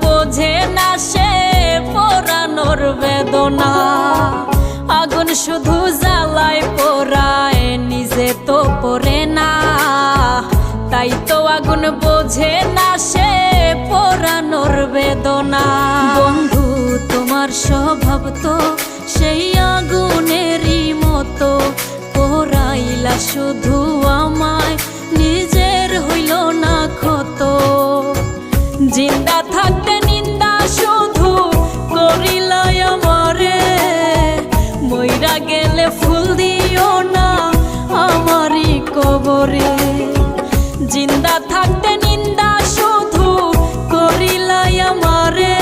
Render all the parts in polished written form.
বোঝে না সে পোড়ানোর বেদনা। আগুন শুধু জ্বালায় পোড়ায়, নিজে তো পড়ে না। তাই তো আগুন বোঝে না সে পোড়ানোর বেদনা। বন্ধু তোমার স্বভাব তো সেই আগুনেরই মতো, পোড়াইলা শুধু আমায়, নিজের হইল না ক্ষত। জিন্দা থাকতে নিন্দা শুধু করিলাই আমারে, মইরা গেলে ফুল দিও না আমারই কবরে। জিন্দা থাকতে নিন্দা শুধু করিলাই আমারে,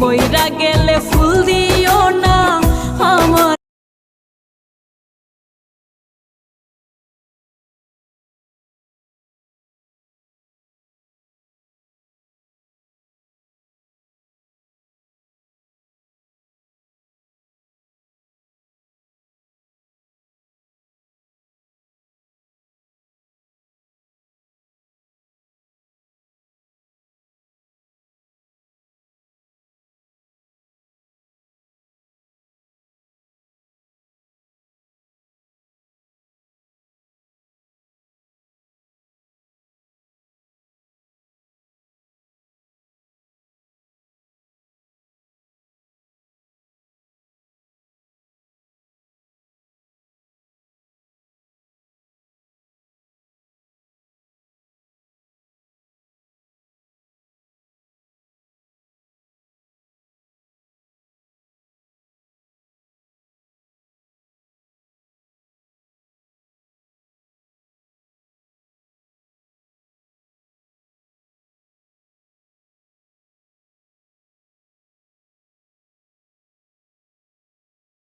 মইরা গেলে ফুল দিও